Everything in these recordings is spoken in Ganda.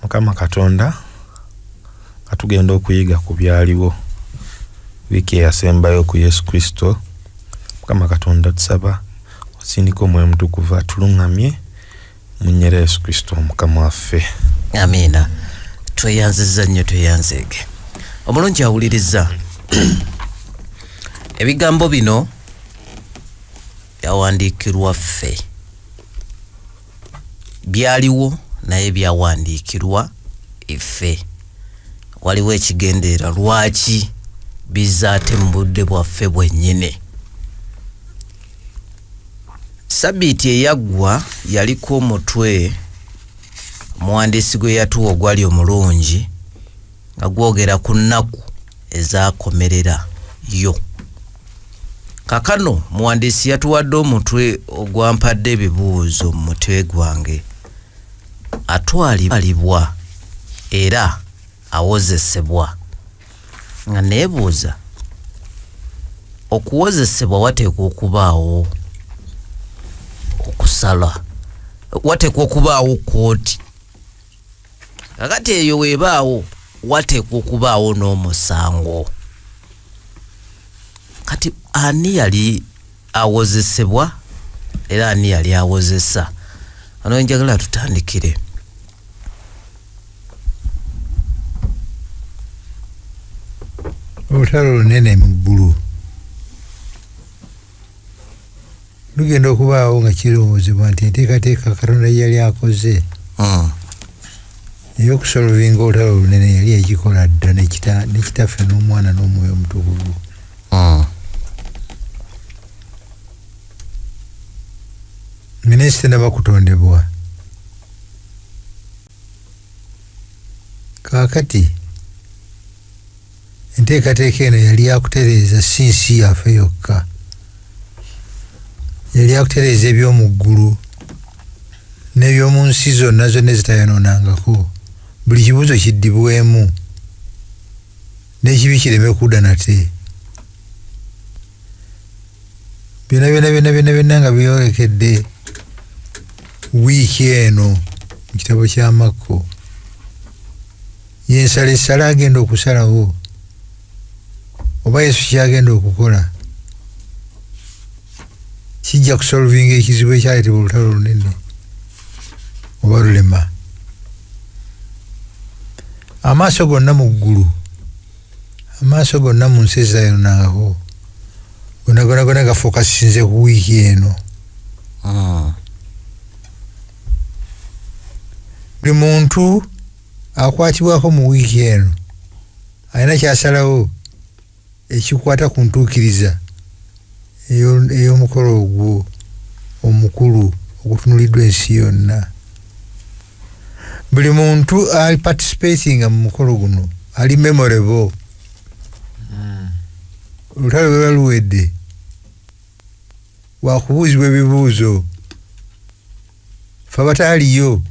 Mukama Katonda atugenda okuyiga ku byaliwo wiki yasembayo ku Yesu Kristo. Mukama Katonda tusaba osindika omwoyo mutukuvu atulungamye mu nnyera Yesu Kristo Mukama waffe. Amina. Tweyanziza nnyo tweyanzege. Omulungi awuliriza ebigambo bino byawandiikirwa ffe, byaliwo naye byawandiikirwa iffe. Waliwo ekigendeera lwaki bizaate mu budde bwaffe bwennyini. Sabbiiti eyaggwa yaliko omutwe omuwandiisi gwe yatuwa ogwali omulungi nga gwogera ku nnaku ezaakomerera yo. Kakano muwandiisi yatuwadde omutwe ogwampadde ebibuuzo mu mutwe gwange. Atwalibwa era awozesebwa. Nga neebuuza, okuwozesebwa wateekwa okubaawo okusala, wateekwa okubaawo kooti. Kakati eyo weebaawo wateekwa okubaawo n'omusango. Kati ani yali awozesebwa era ani yali awozesa? Ano njagala tutandikire. Olutalo lunene mu ggulu lugenda okubaawo nga kirowoozebwa nti enteekateeka Katonda yali akoze ey'okusolovinga olutalo lunene yali ekikola dda ne Kitaffe n'Omwana n'Omwoyo Omutukuvu. Minisita n'abakutondebwa. Kaakati enteekateeka eno yali yakutereeza si nsi yaffe yokka, yali yakutereeza eby'omu ggulu n'eby'omu nsi zonna ezitayonoonangako. Buli kibuuzo kiddibwemu n'ekibi kireme kudda nate. Byonna nga byolekedde wiiki eno mu kitabo kya Makko. Yensala agenda okusalawo oba Yesu kyagenda okukola kijja kusolvinga ekizibu ekyaleetebwa olutalo lunene oba lulema. Amaaso gonna mu ggulu, amaaso gonna mu nsi ezitayonoonangako, gonna gafokasinze ku wiiki eno. Buli muntu akwatibwako mu wiiki eno alina kyasalawo ekikwata ku ntuukiriza ey'omukolo ogwo omukulu ogutunuliddwa ensi yonna. Buli muntu ali participatinga mu mukolo guno ali memorable. Olutalo lwe luwedde wakubuuzibwa ebibuuzo. Ffe abataaliyo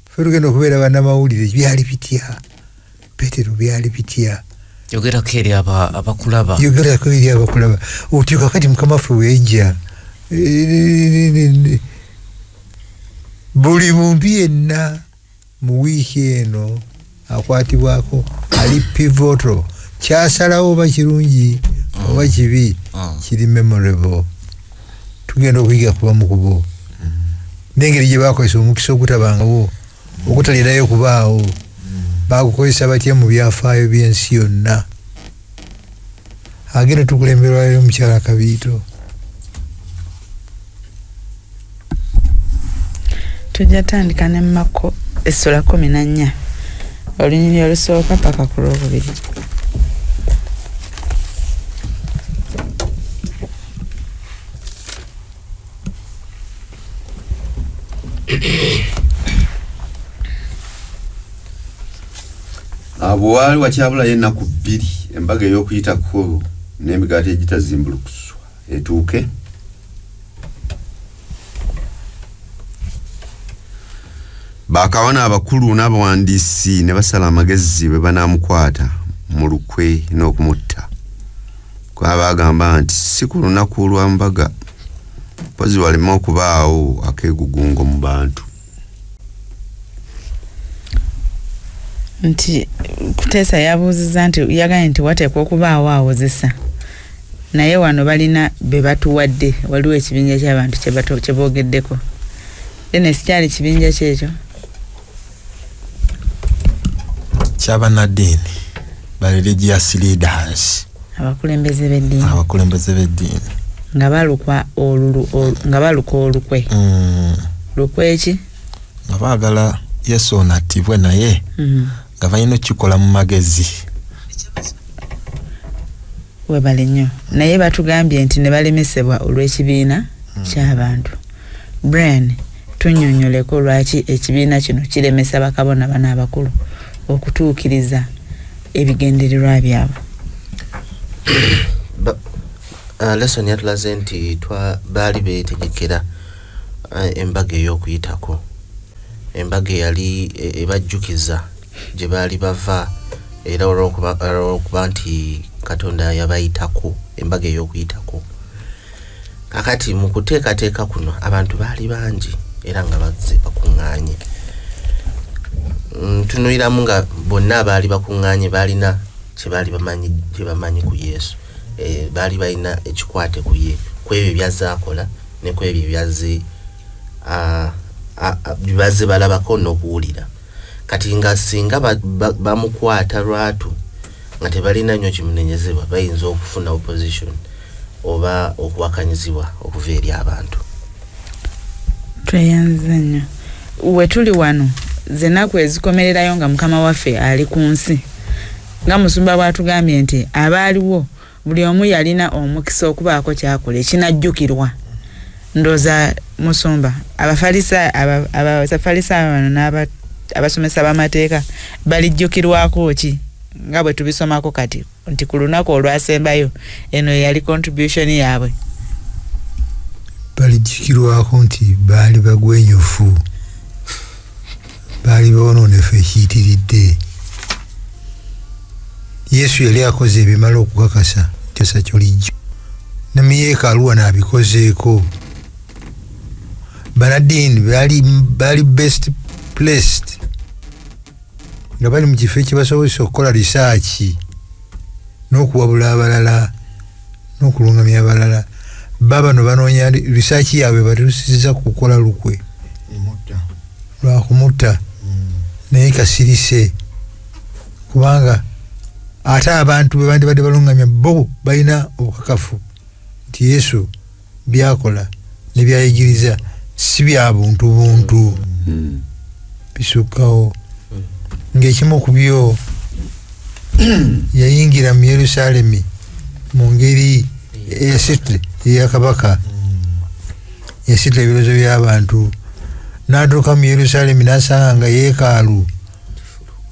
ffe tugenda okubeera bannamawulire byali bitya, Peetero byali bitya. Yogerako eri abakulaba. Yogerako eri abakulaba. Otyo kakati Mukama waffe weejja. Buli muntu yenna mu wiiki eno akwatibwako ali pivotal. Kyasalawo oba kirungi oba kibi kiri memorable. Tugenda okuyiga kuba mu kubo. N'engeri gye baakozesa omukisa ogutabangawo ogutalirayo kubaawo. Baagukozesa batya mu byafaayo by'ensi yonna. Agenda tukulemberwa leero Mukyala Kabiito. Tujja tandika ne Makko essula 14 olunyiriri olusooka paka ku lwokubiri. Abo wali wakyabulayo ennaku 2 embaga ey'okuyitako n'emigaati egitazimbulukuswa etuuke. Bakabona abakulu n'abawandiisi ne basala amagezi bwe banaamukwata mu lukwe n'okumutta. Kuba bagamba nti si ku lunaku lwa mbaga pozi walema okubaawo akeegugungo mu bantu. nti Kuteesa yabuuziza nti yagambye nti wateekwa okubaawo awozesa naye wano balina be batuwadde waliwo ekibinja ky'abantu kye boogeddeko Dennis kyali kibinja kyekyo ky'abannaddiini ba religious leaders abakulembeze b'eddiini nga balukwa olukwe lukwe ki nga baagala Yesu ono attibwe naye nga balina okukikola mu magezi webale nnyo naye batugambye nti ne balemesebwa olw'ekibiina ky'abantu. Brian, tunnyonnyoleko lwaki ekibiina kino kiremesa bakabona bano abakulu okutuukiriza ebigendererwa byabwe. Lesson yatulaze nti baali beetegekera embaga ey'okuyitako. Embaga yali ebajjukiza gye baali bava era olw'okuba nti Katonda yabayitako embaga ey'okuyitako. Kakati mu kuteekateeka kuno abantu baali bangi era nga bazze bakuŋŋaanye. Tunuiramu nga bonna baali bakuŋŋaanye baalina kye bamanyi ku Yesu. Baali balina ekikwate ku ye ku ebyo byazaakola ne ku ebyo byazze balabako n'okuwulira. Kati nga singa bamukwata lwatu nga tebalina nnyo kimunenyezebwa bayinza okufuna opposition oba okuwakanyizibwa okuva eri abantu. Tweyanze nnyo we tuli wano zenaku ezikomererayo nga mukama waffe ali ku nsi nga musumba bwatugambye nti abaaliwo buli omu yalina omukisa okubaako kyakola ekinajjukirwa. Ndoza musumba abafalisaayo bano n'abasomesa b'amateeka balijjukirwako ki nga bwe tubisomako kati nti ku lunaku olwasembayo eno yali contribution yaabwe. Balijjukirwako nti baali bagwenyufu, baali bonoonefu ekiyitiridde. Yesu yali akoze ebimala okukakasa kyasa ky'olijjo ne mu yeekaalu wano abikozeeko. Banaddiini baali best placed nga bali mu kifo ekibasobozesa okukola risaaki n'okuwabula abalala n'okulungamya abalala. Bano banoonya risaaki yaabwe batuusiza kukola lukwe lwakumutta naye kasirise kubanga ate abantu bwe bandibadde balungamya bo balina obukakafu nti Yesu byakola ne byayigiriza si bya buntu bisukkawo. Ng'ekimu ku byo yayingira mu Yerusaalemi mu ngeri eyasitule eya kabaka, yasitula ebirozo by'abantu n'atuuka mu Yerusaalemi n'asanga nga yeekaalu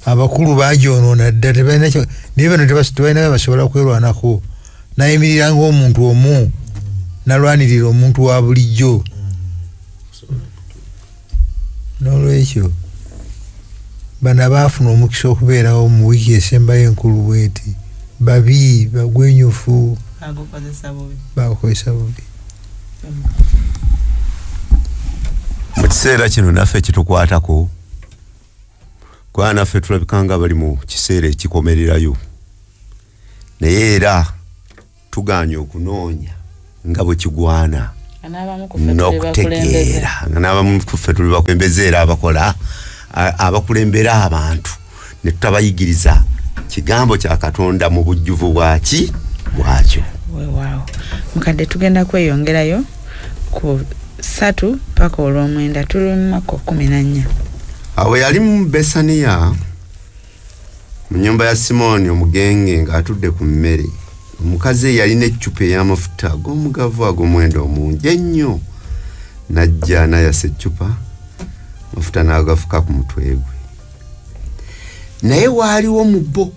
abakulu bagyonoona dda naye bano tebalina basobola kwerwanako. Nayimirira ng'omuntu omu nalwanirira omuntu wa bulijjo. N'olwekyo bano baafuna omukisa okubeerawo mu wiiki esembayo enkulu bweti babi bagwenyufu bagukozesa bubi. Mu kiseera kino naffe kitukwatako kuba naffe tulabika nga bali mu kiseera ekikomererayo naye era tugaanye okunoonya nga bwe kigwana n'okutegeera nga n'abamu ku ffe tuli bakulembeze era abakulembera abantu ne tutabayigiriza kigambo kya Katonda mu bujjuvu bwakyo. Wow. Mukadde tugenda kweyongerayo ku 3 paka olw'omwenda tuli mu Mako 14. Awo yali mu Besaniya mu nnyumba ya Simooni omugenge ng'atudde ku mmere. Omukazi yalina eccupa ey'amafuta ag'omugavu ag'omuwendo omungi ennyo. Najja n'ayasa eccupa amafuta n'agafuka ku mutwe gwe. Naye waaliwo mu bo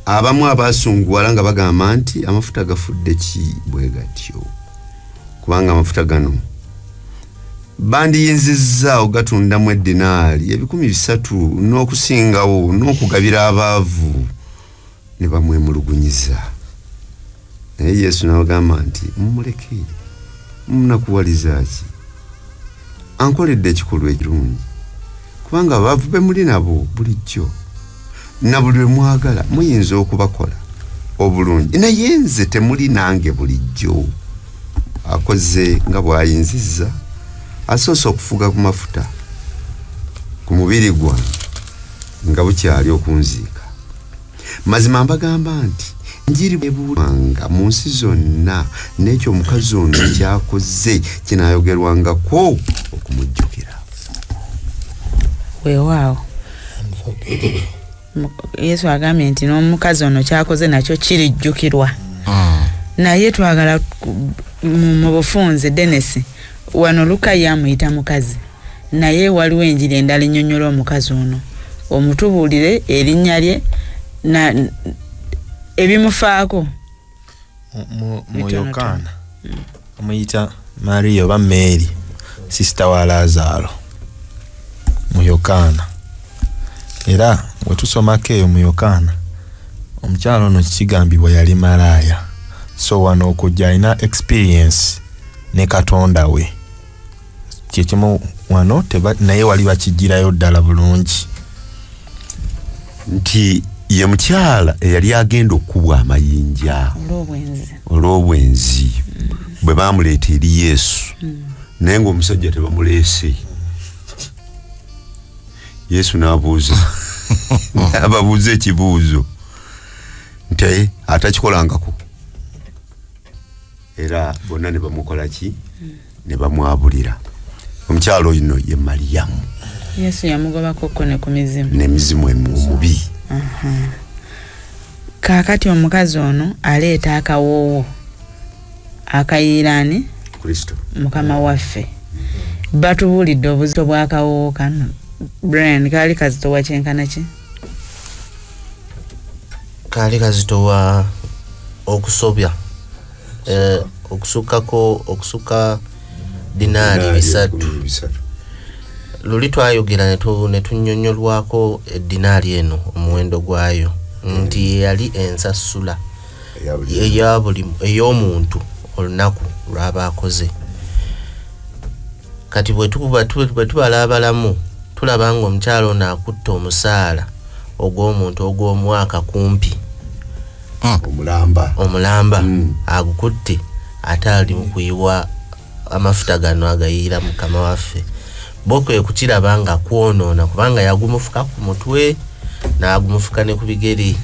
abamu abaasunguwala nga bagamba nti amafuta gafudde ki bwe gatyo kubanga amafuta gano bandiyinzizza ogatundamu eddinaali 300 n'okusingawo n'okugabira abaavu ne bamwemulugunyiza. Naye Yesu n'abagamba nti mumuleke mumunakuwaliza ki ankoledde ekikolwa ekirungi kubanga abaavu be muli nabo bulijjo na buli lwe mwagala muyinza okubakola obulungi naye nze temuli nange bulijjo akoze nga bw'ayinzizza asoose okufuga ku mafuta ku mubiri gwange nga bukyali okunziika mazima mbagamba nti njiri bwebulanga mu nsi zonna n'ekyo omukazi ono kyakoze kinaayogerwangako okumujjukira weewaawo Yesu agambye nti n'omukazi ono kyakoze nakyo kirijjukirwa naye twagala mu bufunze Dennis wano Luka yamuyita mukazi naye waliwo enjiri endala ennyonnyola omukazi ono omutubuulire erinnya lye na ebimufaako mu Yokaana amuyita Maria oba Mary sister wa Lazaro mu Yokaana era wetusomako eyo mu Yokaana omukyalo ono kigambibwa yali malaaya so wano okujja alina experience ne Katonda we kyekimu wano naye wali bakijjirayo ddala bulungi nti ye mukyala eyali agenda okubwa amayinja olw'obwenzi bwe bamuleeta eri Yesu naye ng'omusajja tebamuleese Yesu n'abuuza ababuuza ekibuuzo nti atakikolangako era bonna ne bamukola ki ne bamwabulira omukyalo ono ye Mariyamu Yesu yamugobako ne ku mizimu n'emizimu omubi kaakati omukazi ono aleeta akawoowo akayiiraani Kristo mukama waffe batubuulidde obuzito bw'akawoowo kano Brian kaali kazitowa kyenkana ki kaali kazitowa okusobya okusuka dinaali 3 luli twayogera ne tunnyonnyolwako edinaali eno omuwendo gwayo nti yali ensasula ey'omuntu olunaku lw'aba akoze kati bwe tubala abalamu tulaba ng'omukyalo ono akutta omusaala ogw'omuntu ogw'omwaka kumpi omulamba agukutte ate ali mu kuyiwa amafuta gano agayiira mukama waffe bokwe kukiraba nga kwonoona kubanga yagumufuka ku mutwe n'agumufuka ne ku bigere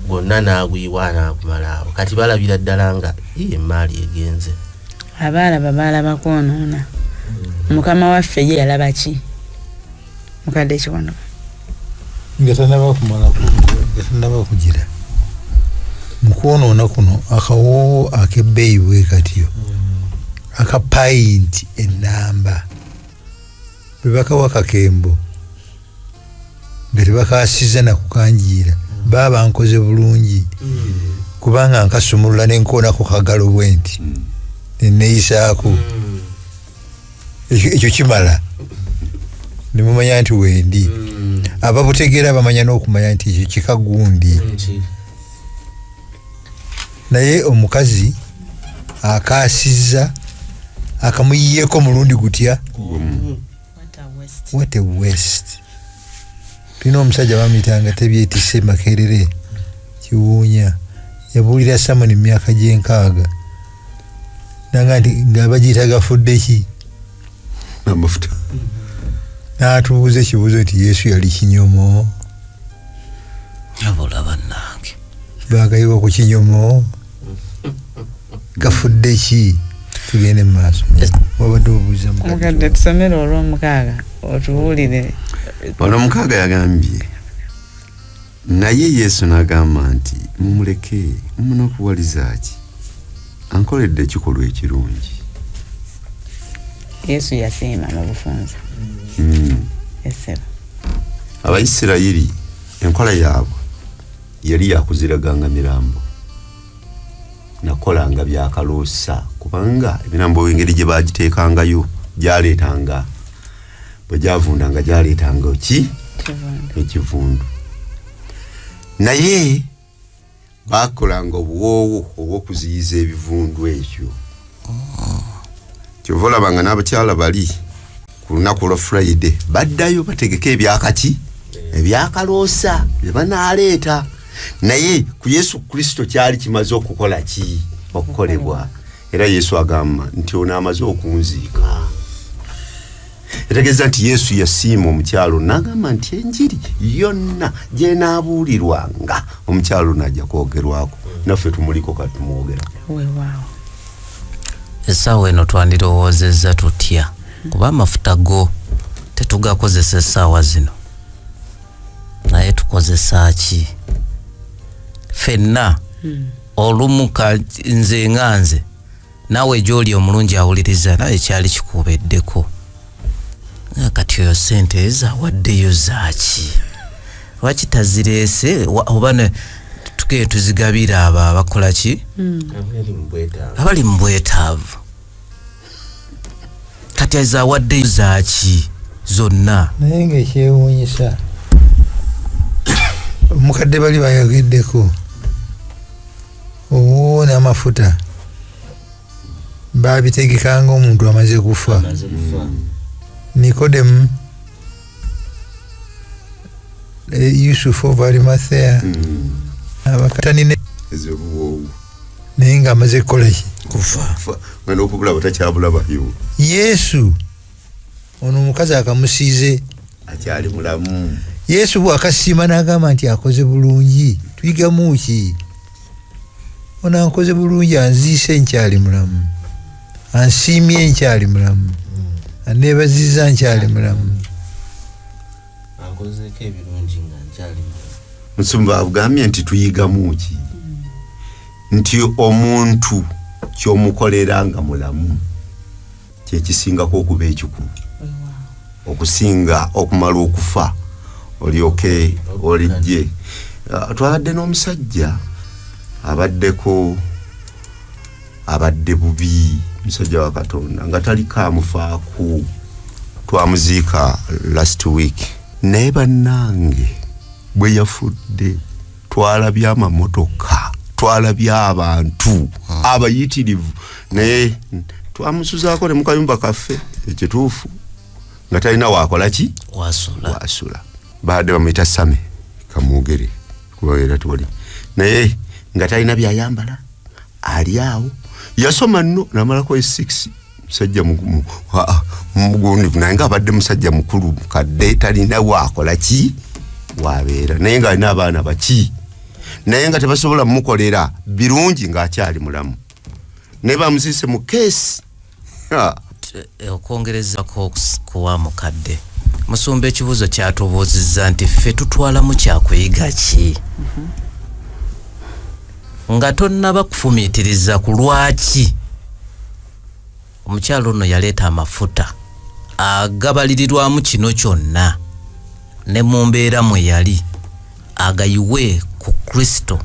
gwonna n'aguyiwa n'agumalaawo kati balabira ddala nga emaali egenze balaba kwonoona mukama waffe ye yalaba ki mukadde kiwono nga tanaba kugira mukwonoona kuno akawoowo ak'ebbeeyi bwe katyo aka payinti ennamba bwe bakawa kakembo nga tebakasiza na kukanjiira baba nkoze bulungi kubanga nkasumulula nenkoonako kagalo bwe nti neneeyisaako ekyo kimala nemumanya nti wendi ababutegeera bamanya n'okumanya nti ekyo kikagundi naye omukazi akasiza akamuyiyeko mulundi gutya what a waste tulina omusajja bamuyitanga tebyetise Makerere Kiwuunya yabuulira Samoni mu myaka gye6 nanga nti nga bagiyita gafudde ki amafuta n'atubuuza ekibuuzo nti Yesu yali kinyomo abula bannange bagayiwa ku kinyomo gafudde ki tugende mu maaso wabadde obuuza mukadde tusomere olw'omukaaga otubuulire olw'omukaaga yagambye naye Yesu n'agamba nti mumuleke munakuwaliza ki ankoledde ekikolwa ekirungi Yesu yasiima mu bufunze eseba Abayisirayiri enkola yaabwe yali yakuziraganga mirambo nakolanga byakaloosa kubanga emirambo engeri gye bagiteekangayo gyaleetanga bwe gyavundanga gyaleetanga ki ekivundu naye bakolanga obuwoowo obw'okuziyiza ebivundu ekyo kyova olabanga n'abakyala bali ku lunaku lwa Friday baddayo bategeka ebyakaki ebyakaloosa bye banaleeta naye ku Yesu Kristo kyali kimaze okukola ki okukolebwa era Yesu agamba nti ono amaze okunziika etegeeza nti Yesu yasiima omukyalo n'agamba nti enjiri yonna gye naabuulirwanga omukyalo najja kwogerwako naffe tumuliko kati tumwogera weewaawo essaawa eno twandirowoozezza tutya kuba amafuta go tetugakozesa essaawa zino naye tukozesa ki ffenna olumuka nze nga nze naawe gy'oli omulungi awuliriza naye kyali kikubeddeko kati oyo sente ezawaddeyo zaaki lwaki tazireese oba tukeye tuzigabira abo abakola ki abali mu bwetaavu kati ezawaddeyo zaaki zonna naye ng'ekyewuunyisa omukadde bali bayogeddeko owoona amafuta babitegekanga omuntu amaze kufa Nikodemu Yusufu of Arimathea abakatani naye ng'amaze kukola ki kufa ngana okubula batakyabulabayo Yesu ono omukazi akamusiize akyali mulamu Yesu bw'akasiima n'agamba nti akoze bulungi tuyigamu ki ono akoze bulungi anziise nkyali mulamu ansiimye nkyali mulamu aneebaziza nkyali mulamu akozeko ebirungi nga nkyali mulamu Musumba agambye nti tuyigamu ki nti omuntu kyomukolera nga mulamu kyekisingako okuba ekikulu okusinga okumala okufa olyoke olijje twabadde n'omusajja abadde bubi musajja wa Katonda nga taliko amufaako twamuziika last week naye bannange bwe yafudde twalabye amamotoka twalabye abantu abayitirivu naye twamusuzaako ne mukayumba kaffe ekituufu nga talina wakola ki wasula baadde bamuyita Same Kamwogere kubaera toli naye nga talina byayambala ali awo yasoma nno namalako 6 musajja mugundivu naye nga abadde musajja mukulu kadde talina wakola ki wabeera naye nga alina abaana baki naye nga tebasobola mumukolera birungi ng'akyali mulamu naye bamusiise mu keesi okwongerezako kuwa mukadde Musumba ekibuuzo kyatubuuzizza nti ffe tutwalamu kyakuyiga ki nga tonnaba kufumiitiriza ku lwaki omukyalo ono yaleeta amafuta agabalirirwamu kino kyonna ne mu mbeera mwe yali agayiwe ku Kristo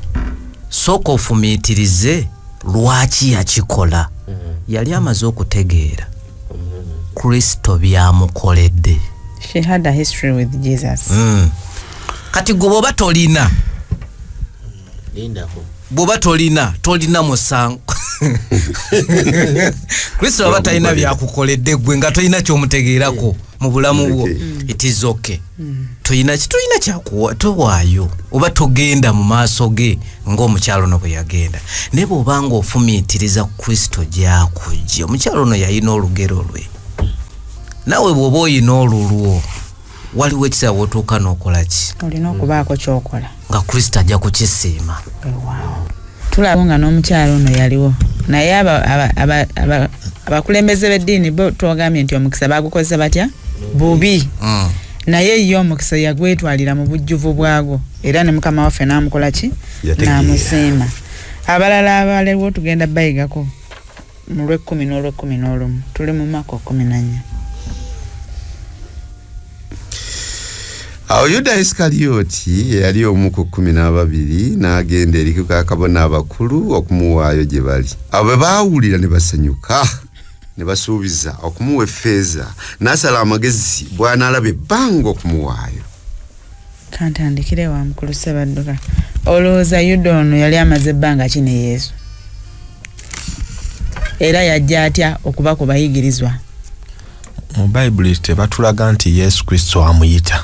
sooka ofumiitirize lwaki yakikola yali amaze okutegeera Kristo byamukoledde. She had a history with Jesus. Kati goboba tolina boba tolina musango Kristo aba talina byakukoledde gwe nga tolina kyomutegeerako mu bulamu bwo it is okay tolina kyakuwa towaayo oba togenda mu maaso ge ng'omukyalo no bwe yagenda ne bw'obanga ofumiitiriza Kristo gyakujja omukyalo no yalina olugero lwe nawe bw'oba oyina olulwo waliwo ekisaawa otuuka n'okola ki olina okubaako kyokola nga Kristo ajja kukisiima. Tulaba nga n'omukyalo ono yaliwo naye abakulembeze b'eddiini bo twogambye nti omukisa baagukozesa batya bubi naye ye omukisa yagwetwalira mu bujjuvu bwagwo era ne mukama waffe n'amukola ki n'amusiima. Abalala abaliwo tugenda bayigako mu lw'ekkumi n'olw'ekkumi n'olumu tuli mu Maako 14. Awo Yuda Isikalioti yali omu ku 12 n'agenda eri bakabona abakulu okumuwaayo gye bali. Abo bwe baawulira ne basanyuka ne basuubiza okumuwa effeeza n'asala amagezi bw'anaalabe ebbanga okumuwaayo. Kantandikire wa mukulu Ssebadduka olowooza Yuda ono yali amaze ebbanga ki ne Yesu era yajja atya okuba ku bayigirizwa? Mu Bayibuli tebatulaga nti Yesu Kristo amuyita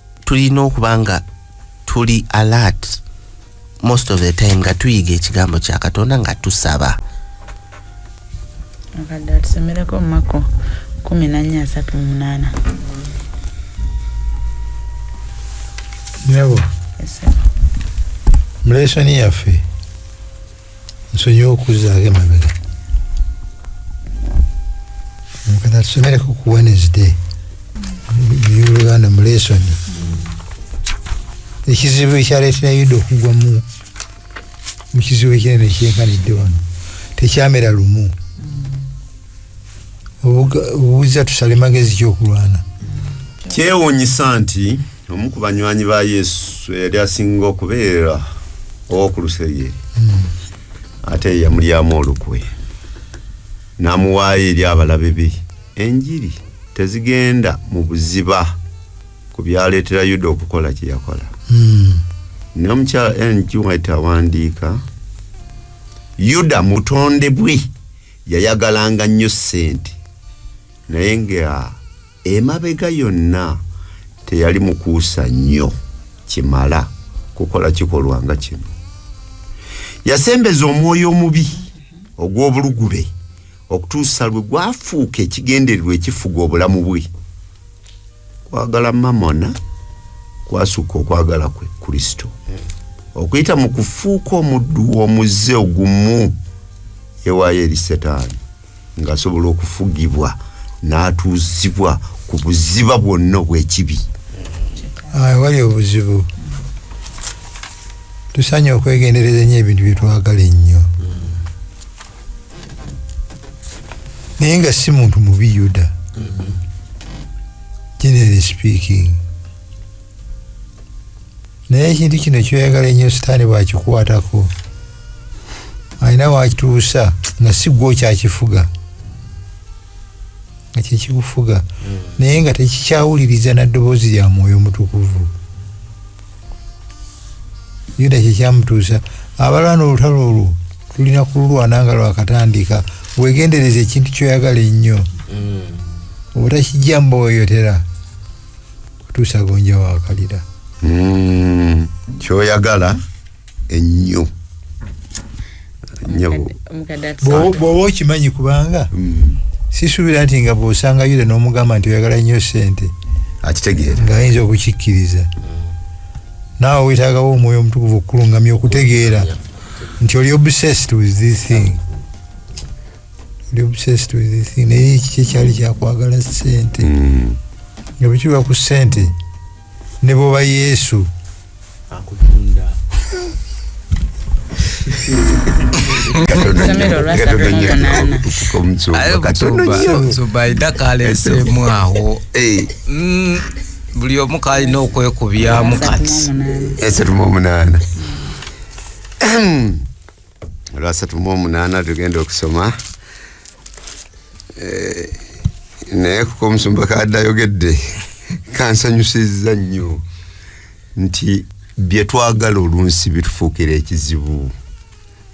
tulina okubanga tuli alert most of the time nga tuyiga ekigambo kya Katonda nga tusaba. Akadde atusomereko Mako 14:38. Nabo Yes. mlesoni yaffe nsonyi okuzaako emabega mukadde atusomereko ku Wednesday Uganda mulesoni ekizibu ekyaleetera Yuda okugwa mu kizibu ekinene kyenkanidde wano tekyamera lumu obuuza tusale magezi ky'okulwana. Kyewuunyisa nti omu ku banywanyi ba Yesu yali asinga okubeera ow'okuluseye ate yamulyamu olukwe n'amuwaayo eri abalabe be. Enjiri tezigenda mu buziba ku byaleetera Yuda okukola kye yakola. N'omukyala N.G. White awandiika Yuda mutonde bwe yayagalanga nnyo ssente naye nga emabega yonna teyali mukuusa nnyo kimala kukola kikolwa nga kino. Yasembeza omwoyo omubi ogw'obulugube okutuusa lwe gwafuuka ekigendererwa ekifuga obulamu bwe. Kwagala mamona kwasukka okwagala kwe Kristo. Okuyita mu kufuuka omuddu omuze ogumu yewaayo eri Setaani ng'asobola okufugibwa n'atuusibwa ku buziba bwonna obw'ekibi. Wali obuzibu tusanye okwegendereza nnyo ebintu bye twagala ennyo naye nga si muntu mubi Yuda generally speaking, naye ekintu kino kyoyagala ennyo Setaani bw'akikukwatako alina wakituusa nga si gwe okyakifuga nga kyekikufuga naye nga tekikyawuliriza na ddoboozi lya Mwoyo Omutukuvu. Yuda kyekyamutuusa abalwana olutalo olwo tulina kululwana nga lwakatandika wegendereza ekintu kyoyagala ennyo obutakijja mboyoyotera kutuusa gonja wakalira. Kyoyagala ennyo bw'oba okimanyi kubanga sisuubira nti nga bw'osanga Yuda n'omugamba nti oyagala nnyo ssente akitegeera ng'ayinza okukikkiriza naawe weetaagawo Omwoyo Omutukuvu okulungamya okutegeera nti oli obsessed with this thing. Oli obsessed with this thing naye kiki ekyali kyakwagala ssente nga bwe kiba ku ssente ne bw'oba Yesu akutunda Zubaida kalesemu awo buli omu kalina okwekubyamu kati 3:8 olwa 3:8 tugenda okusoma naye kuko omusumba kadde ayogedde kansanyusizza nnyo nti bye twagala olunsi bitufuukira ekizibu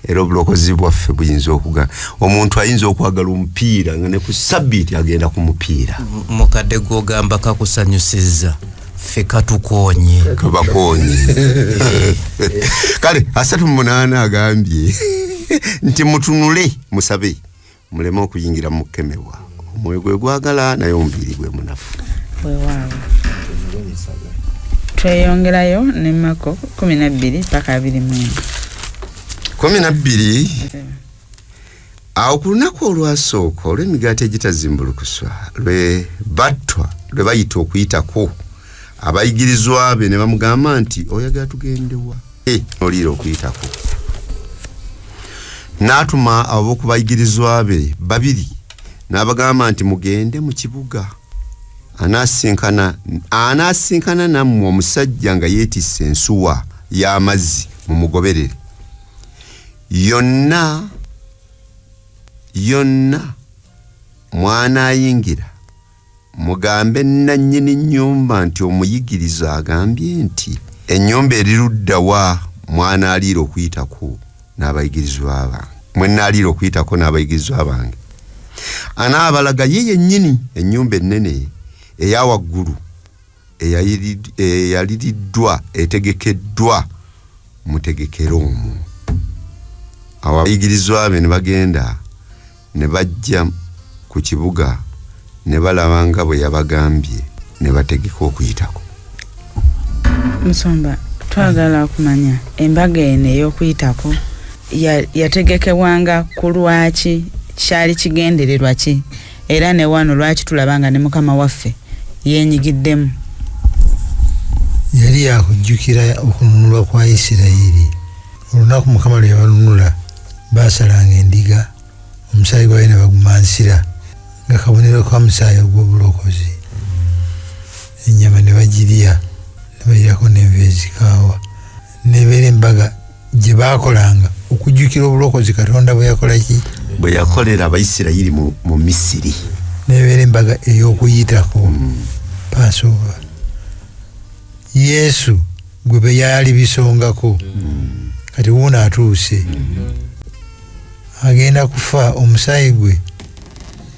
era obulokozi bwaffe buyinza okuga omuntu ayinza okwagala omupiira nga ne ku Sabbiiti agenda ku mupiira. Mukadde gw'ogamba kakusanyusizza ffe katukoonye kabakoonye kale 3:8 agambye nti mutunule musabe muleme okuyingira mu kukemebwa omwoyo gwe gwagala naye omubiri gwe munafu. Weewaawo tweyongerayo ne Mako 12:24. 12 awo ku lunaku olwasooka olw'emigaati egitazimbulukuswa lwe battwa lwe bayita okuyitako abayigirizwa be ne bamugamba nti oyagala tugendewa oliira okuyitako. N'atuma abo ku bayigirizwa be babiri n'abagamba nti mugende mu kibuga anaasinkana nammwe omusajja nga yeetisse ensuwa y'amazzi mumugoberere. Yonna mwanaayingira mugambe nannyini nnyumba nti omuyigiriza agambye nti ennyumba erirudda wa mwanaaliira okuyitako n'abayigirizwa bange mwenaaliira okuyitako n'abayigirizwa bange anaabalaga ye yennyini ennyumba ennene eya waggulu eyaliriddwa etegekeddwa mutegekero omwo. Awo abayigirizwa be ne bagenda ne bajja ku kibuga ne balaba nga bwe yabagambye ne bategeka okuyitako. Musomba, twagala okumanya embaga eno ey'okuyitako yategekebwanga ku lwaki, kyali kigendererwa ki, era ne wano lwaki tulabanga ne Mukama waffe yenyigiddemu? Yali yakujjukira okununulwa kwa Isirayiri. Olunaku Mukama lwe yabanunula baasalanga endiga, omusaayi gwayo ne bagumansira nga kabonero ka musaayi ogw'obulokozi. Ennyama ne bagirya ne balyako n'enva ezikaawa. Nebeera embaga gye baakolanga okujjukira obulokozi Katonda bwe yakola ki, bwe yakolera Abayisirayiri mu Misiri. Nebeera embaga ey'okuyitako Passover. Yesu gwe be yali bisongako kati wuno atuuse agenda kufa, omusaayi gwe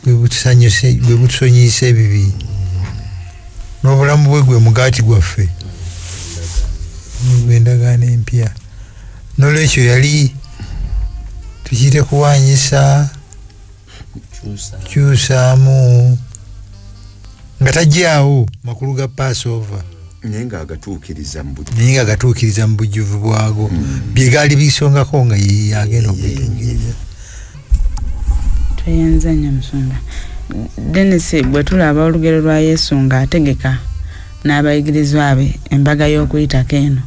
butusonyiyisa ebibi, n'obulamu bwe gwe mugaati gwaffe gw'endagaano empya. N'olwekyo yali tukiyite kuwanyisa, kyusaamu, nga tajjaawo makulu ga Passover naye nga agatuukiriza mu bujjuvu bwago bye gaali bisongako nga yagenda okwetuukiriza. Toyenza nnyo Musumba. Dennis, bwe tulaba olugero lwa Yesu ng'ategeka n'abayigirizwa be embaga y'okuyitako eno,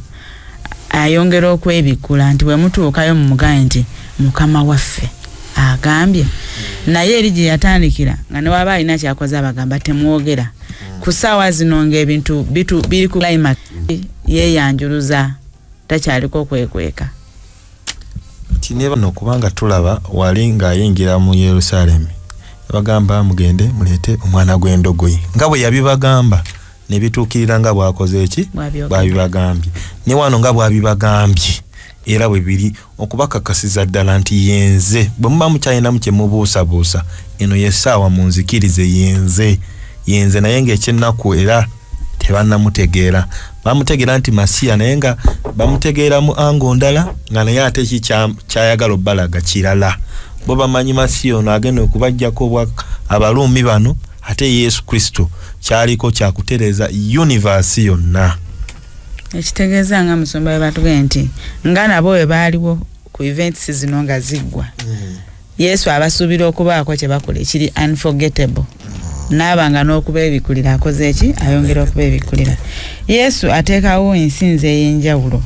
ayongera okwebikula nti bwe mutuukayo mu mugaye nti Mukama waffe agambye, naye eri gye yatandikira nga ne waba alina kyakoze abagamba temwogera. Ku ssaawa zino ng'ebintu biri ku climax, yeeyanjuluza, takyaliko okwekweka. Tineba kubanga tulaba wali ng'ayingira mu Yerusalemu bagamba mugende muleete omwana gw'endogoyi, nga bwe yabibagamba ne bituukirira nga bwakoze eki, bwabibagambye. Ne wano nga bwabibagambye era bwe biri okubakakasiza ddala nti yenze. Bwe muba mukyalinamu kye mubuusabuusa, eno yessaawa munzikirize yenze naye ng'ekyennaku era tebannamutegeera. Bamutegeera nti Masiya naye nga bamutegeera mu ango ndala nga naye ate kyayagala obbalaga kirala. Bo bamanyi Masiya ono agenda okubajjako Abaruumi bano, ate Yesu Kristo kyaliko kyakutereza universe yonna. Ekitegeeza nga Musumba bwe batugambye nti nga nabo bwe baaliwo ku events zino nga ziggwa, Yesu abasuubira okubaako kye bakola ekiri unforgettable. N'abanga n'okubeebikulira akoze eki, ayongera okubeebikulira. Yesu ateekawo ensinzi ey'enjawulo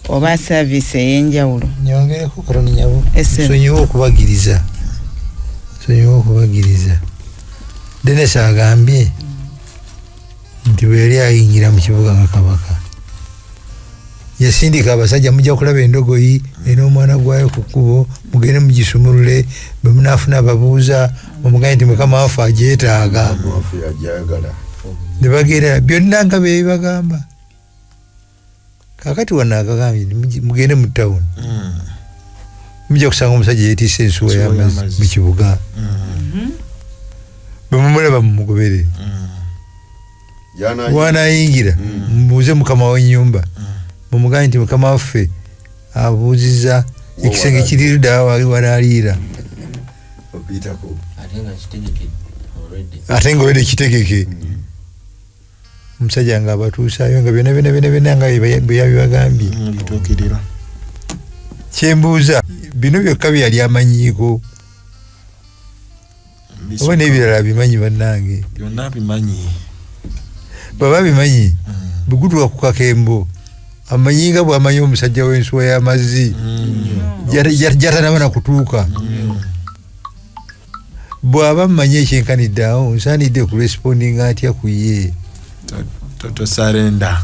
oba service ey'enjawulo. Nyongereko Katonda nyabo. Nsonyiwa okubagiriza. Dennis agambye nti bwe yali ayingira mu kibuga nga kabaka, yasindika abasajja, mujja kulaba endogoyi ena omwana gwayo ku kkubo, mugende mugisumulule, bwe munaafuna ababuuza omugane nti Mukama waffe agyetaaga. Ne bagenda byonna nga bye bibagamba. Kaakati wano agagambye mugende mu tawuni, mujja kusanga omusajja yeetiisa ensuwa y'amazzi mu kibuga. Bwe mumulaba mumugobere. Wanaayingira mubuuze Mukama w'ennyumba, mumugane nti Mukama waffe abuuziza ekisenge kiri ludda wanaaliira, ate nga obedde kitegeke. Omusajja nga abatuusaayo nga byonna nga bwe yabibagambye. Kyembuuza bino byokka bye yali amanyiiko oba n'ebirala bimanyi bannange? Byonna bimanyi. Bw'aba bimanyi bigutuka ku kakembo amanyi nga bw'amanyi omusajja w'ensuwa y'amazzi gyatanaba na kutuuka. Bw'aba mmanyi ekyenkanidde awo nsaanidde kurespondinga atya ku ye. Tosarenda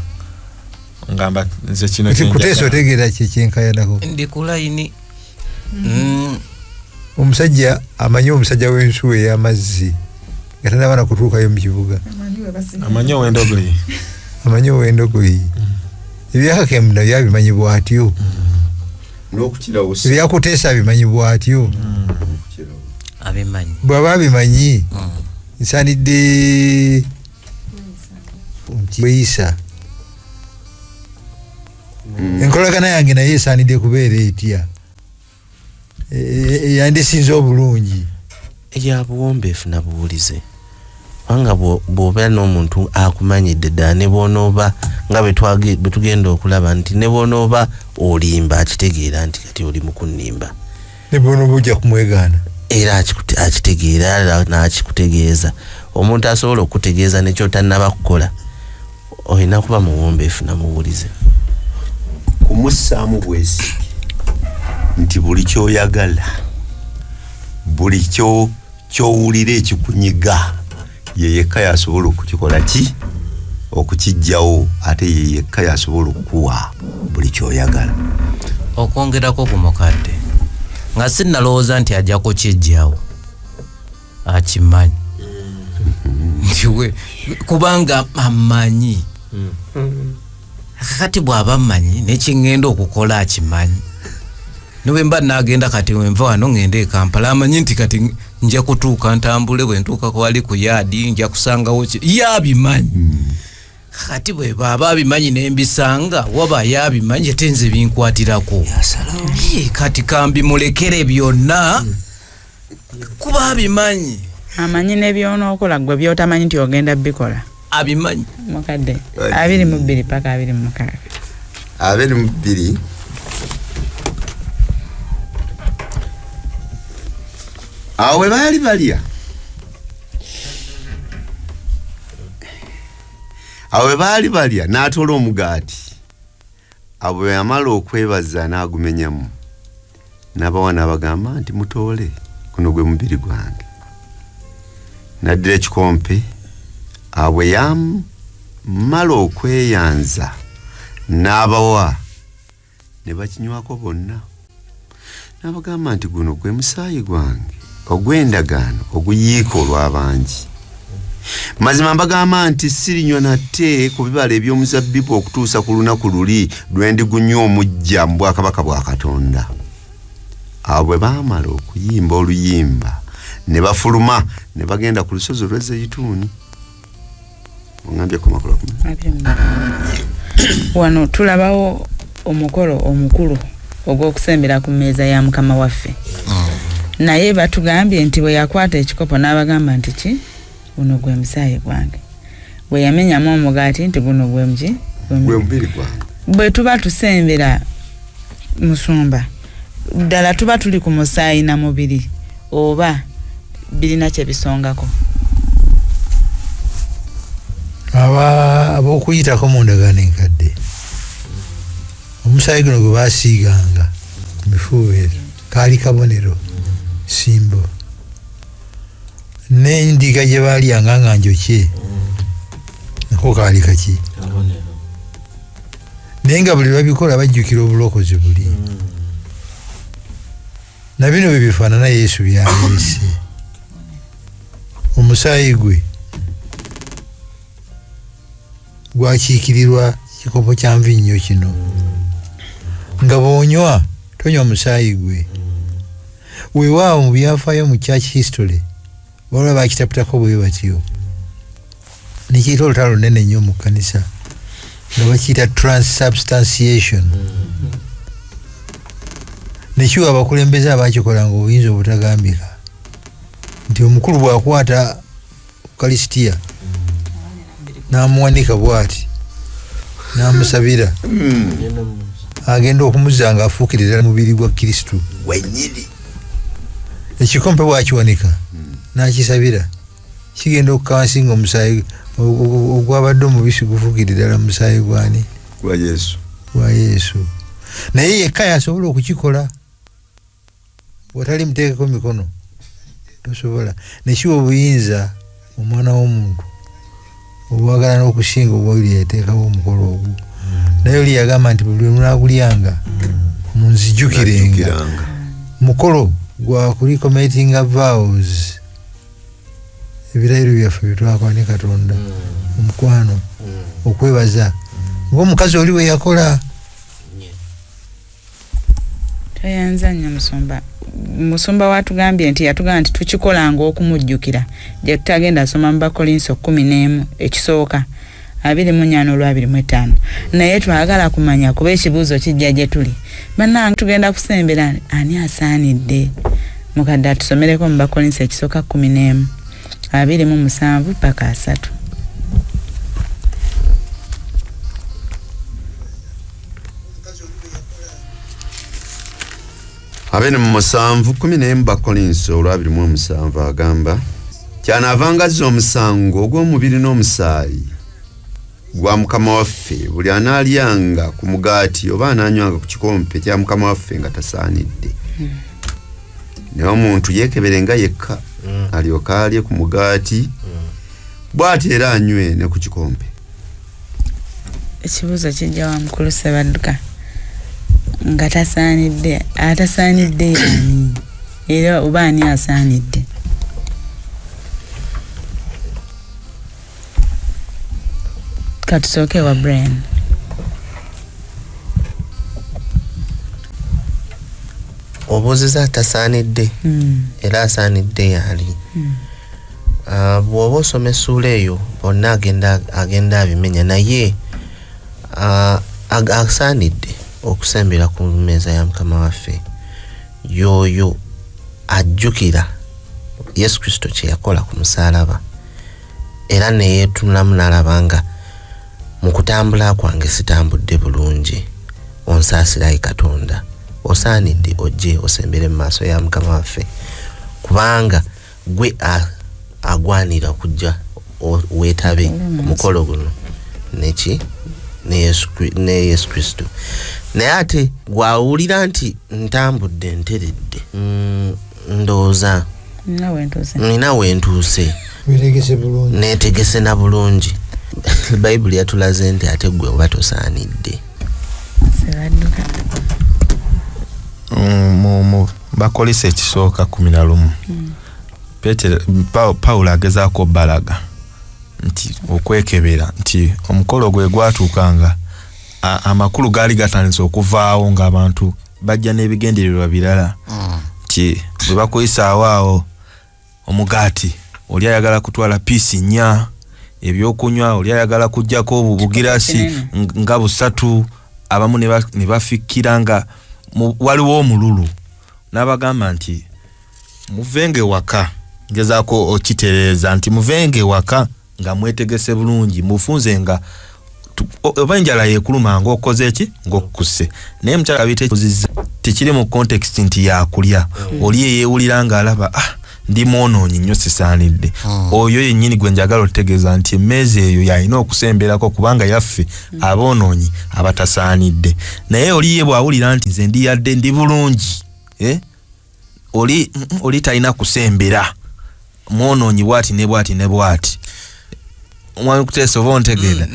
ngamba nze kino kuteesa otegeera kyekyenkayanako ndi ku layini. Omusajja amanyi omusajja w'ensuwa ey'amazzi nga tanaba na kutuukayo mu kibuga. Amanyi ow'endogoyi. Ebyakakembu nabyo abimanyi bw'atyo, ebyakuteesa abimanyi bw'atyo. Bw'aba abimanyi nsaanidde weyisa enkolagana yange naye esaanidde kubeera etya yandisinza obulungi ya buwombeefu na buwulize wanga bw'obeera n'omuntu akumanyidde ddala ne bw'onooba nga bwe tugenda okulaba nti ne bw'onooba olimba akitegeera nti kati oli mu kunnimba ne bw'onooba ojja kumwegaana era akitegeera n'akikutegeeza omuntu asobola okutegeeza nekyotannaba kukola olina kuba muwombeefu na muwulize kumussaamu bwesige nti buli kyoyagala buli kyowulira ekikunyiga yeyekka yasobola okukikola ki okukijjawo ate yeyekka yasobola okukuwa buli kyoyagala okwongerako ku mukadde nga sinnalowooza nti ajja kukijjawo akimanyi ntiwe kubanga amanyi kati bw'aba amanyi nekiŋŋenda okukola akimanyi niwe mba nagenda kati wenva wano ngende e Kampala amanyi nti kati nja kutuuka ntambule bwe ntuuka kwali ku yaadi nja kusangawo yabimanyi kati bwe baba abimanyi nembisanga waba yabimanyi ate nze binkwatirako kati kambi mulekere byonna kuba abimanyi amanyi nebyonookola gwe byotamanyi nti ogenda bikola abimanyi mukadde 22 paka 26 22 awe baali balya awe baali balya n'atoola omugaati abo bwe yamala okwebaza n'agumenyamu n'abawa n'abagamba nti mutoole guno gwe mubiri gwange n'addira ekikompe abwe yamala okweyanza n'abawa ne bakinywako bonna n'abagamba nti guno gwe musaayi gwange ogw'endagaano oguyiika olw'abangi mazima mbagamba nti sirinywa nate ku bibala eby'omuzabbibu okutuusa ku lunaku luli lwe ndigunywa omujja mu bwakabaka bwa Katonda. Abo bwe baamala okuyimba oluyimba ne bafuluma ne bagenda ku lusozi lw'e Zeyituuni. Ongambye ku makulu wano tulabawo omukolo omukulu ogw'okusembera ku mmeeza ya Mukama waffe. Naye batugambye nti bwe yakwata ekikopo n'abagamba nti ki guno gwe musaayi gwange, bwe yamenyamu omugaati nti guno gwe mubiri gwange. Bwe tuba tusembera musumba ddala tuba tuli ku musaayi na mubiri oba birina kye bisongako? Ab'okuyitako mu ndagaano enkadde omusaayi guno gwe baasiiganga ku mifuubeero kaali kabonero simbo, n'endiga gye baalyanga nga njokye nako kaali kaki, naye nga buli babikola bajjukira obulokozi buli. Na bino bwe bifaanana Yesu byaleese. Omusaayi gwe gwakiikirirwa kikopo kya nvinnyo kino, nga bw'onywa tonywa musaayi gwe. Weewaawo mu byafaayo mu church history waliwo bakitaputako bwe batyo, nekiyita olutalo lunene nnyo mu kkanisa nga bakiyita transubstantiation. Nekiwa abakulembeze abakikolanga obuyinza obutagambika nti omukulu bw'akwata Ukalisitiya n'amuwanika bw'ati n'amusabira agenda okumuzanga afuukirira mubiri gwa Kristo wennyini. Ekikompe bw'akiwanika n'akisabira kigenda okukansinga omusaayi ogwabadde omubisi gufuukirira musaayi gwani? Gwa Yesu. Gwa Yesu. Naye yekka yasobola okukikola, bw'otali muteekeko mikono tosobola. Nekiwa obuyinza omwana w'omuntu obwagala n'okusinga obwoli yateekawo omukolo ogwo. Naye oli yagamba nti buli lunaagulyanga munzijukirenga. Mukolo gwa kulicommitting vows, ebirayiro byaffe byetwakola ne Katonda, omukwano, okwebaza ng'omukazi oli we yakola. Tayanza nnyo musumba watugambye nti yatugamba nti tukikolanga okumujjukira. Je tutagenda asoma mu Bakolinso 11 ekisooka 24/25 naye twagala kumanya kuba ekibuuzo kijja gye tuli bannange tugenda kusembera ani asaanidde mukadde atusomereko mu Bakolinso ekisooka 11 27 paka 3. Abene mu 7:11 Bakolinso 2:7 agamba kyanaavangazza omusango ogw'omubiri n'omusaayi gwa Mukama waffe buli anaalyanga ku mugaati oba anaanywanga ku kikompe kya Mukama waffe nga tasaanidde. Naye omuntu yeekeberenga yekka alyoka alye ku mugaati bw'ati era anywe ne ku kikompe. Ekibuuzo kijja wa mukulu Ssebadduka nga tasaanidde atasaanidde yani era oba ani asaanidde. Katusooke wa Brian. Obuuziza tasaanidde era asaanidde yali. Bw'oba osoma essuula eyo bonna agenda abimenya naye asaanidde okusembera ku mmeeza ya Mukama waffe yoyo ajjukira Yesu Kristo kye yakola ku musaalaba era ne yeetunulamu n'alabanga mu kutambula kwange sitambudde bulungi onsaasirayi Katonda osaanidde ojje osembere mu maaso ya Mukama waffe kubanga gwe agwanira okujja weetabe mukolo guno neki ne Yesu Kristo. Naye ate gwawulira nti ntambudde nteredde ndowooza nina wentuuse neetegese na bulungi. Bayibuli yatulaze nti ate gwe oba tosaanidde. mu Bakolinso ekisooka 11 Pawulo agezaako balaga nti okwekebera nti omukolo gwe gwatuukanga amakulu gaali gatandise okuvaawo ng'abantu bajja n'ebigendererwa birala nti bwe bakuyisaawo awo omugaati oli ayagala kutwala piisi 4 ebyokunywa oli ayagala kujjako obugirasi nga 3 abamu ne bafikira nga waliwo omululu n'abagamba nti muvenge waka ngezaako okitereeza nti muvenge waka nga mwetegese bulungi mufunze nga oba enjala yeekuluma ng'okoze eki ng'okkuse naye mukyala biteekuzizza tekiri mu context nti yakulya oli yeewulira ng'alaba ndi mwonoonyi nnyo sisaanidde oyo yennyini gwe njagala otegeeza nti emmeeza eyo yalina okusemberako kubanga yaffe aboonoonyi abatasaanidde naye oli ye bw'awulira nti nze ndi yadde ndi bulungi oli talina kusembera mwonoonyi bw'ati ne bw'ati ne bw'ati. Mwami Kuteesa oba ontegeera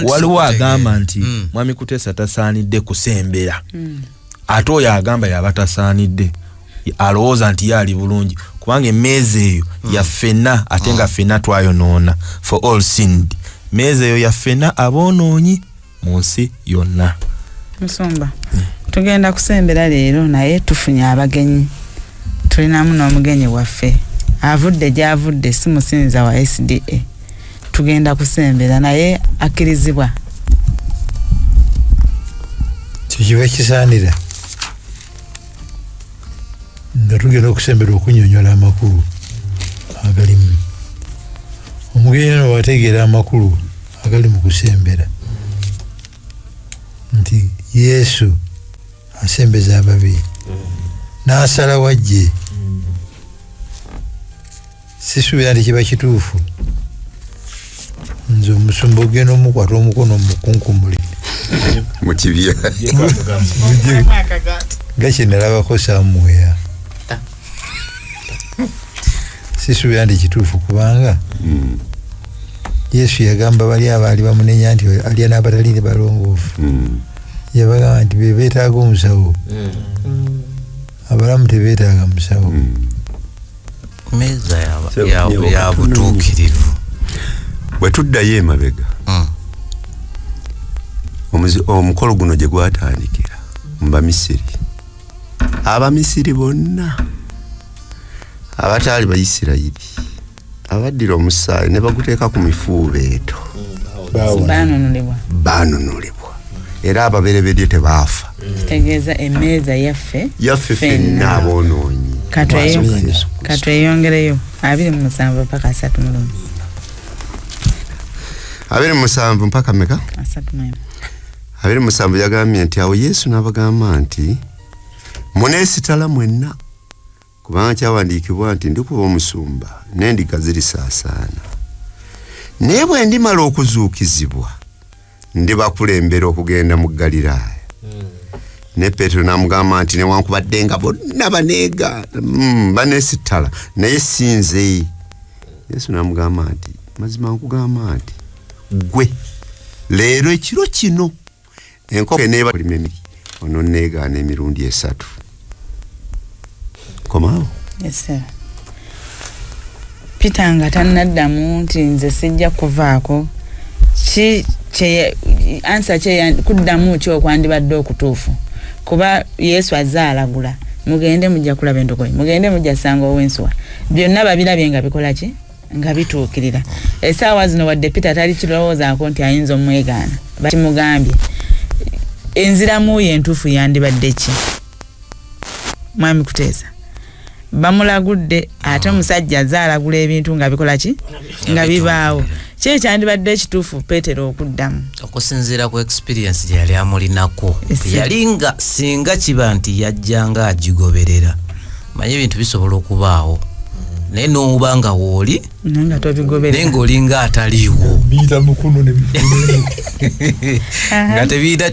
waliwo agamba nti Mwami Kuteesa tasaanidde kusembera ate oyo agamba yaba tasaanidde alowooza nti yaali bulungi kubanga emmeeza eyo yaffenna ate nga ffenna twayonoona for all sinned. Emmeeza eyo yaffenna aboonoonyi mu nsi yonna. Musumba tugenda kusembera leero naye tufunye abagenyi tulinamu n'omugenyi waffe avudde gy'avudde si musinza wa SDA tugenda kusembera naye akkirizibwa kikiba kisaanira nga tugenda okusembera okunyonyola amakulu agalimu. Omugenyi ono wategeera amakulu agali mu kusembera nti Yesu asembeza ababi n'asala wajje sisuubira nti kiba kituufu nze omusumba ogenda omukwata omukono mukunkumuli mu kibya nga kyenalabako Samuweya sisuubira nti kituufu kubanga Yesu yagamba bali abaali bamunenya nti alya n'abatali balongoofu yabagamba nti beetaaga omusawo abalamu tebeetaaga musawo. Mmeeza ya butuukirivu bwe tuddayo emabega omukolo guno gye gwatandikira mu Bamisiri Abamisiri bonna abataali Bayisirayiri abaddira omusaayi ne baguteeka ku mifuubeeto banunulibwa era ababereberye tebaafa kitegeeza emmeeza yaffe ffenna aboonoonyi katweyongereyo 27 paka 31 27 mpaka meka 27 yagambye nti awo Yesu n'abagamba nti muneesitala mwenna kubanga kyawandiikibwa nti ndikuba omusumba n'endiga zirisaasaana naye bwe ndimala okuzuukizibwa ndibakulembera okugenda mu Ggaliraaya. Ne Petero n'amugamba nti newankubadde nga bonna baneega baneesitala naye sinze. Yesu n'amugamba nti mazima nkugamba nti gwe leero ekiro kino enkoko eneeba kulimemiri ono neegaana emirundi 3. Komaawo. Yes sir. Peter nga tannaddamu nti nze sijja kuvaako ansa kye kuddamu kyo kwandibadde okutuufu kuba Yesu azza alagula mugende mujja kulaba endogoyi mugende mujja sanga ow'ensuwa byonna babirabye nga bikola ki nga bituukirira essaawa zino wadde Peter tali kirowoozaako nti ayinza omwegaana bakimugambye enziramu ye entuufu yandibadde ki mwami kuteesa bamulagudde ate omusajja azza alagula ebintu nga bikola ki nga bibaawo kye kyandibadde ekituufu Petero okuddamu okusinziira ku experience gye yali amulinako yalinga singa kiba nti yajjanga agigoberera manyi ebintu bisobola okubaawo naye n'oba nga wooli nga tobigoberera naye ng'olinga ataliiwo biyita mukuno ne bifuulemu nga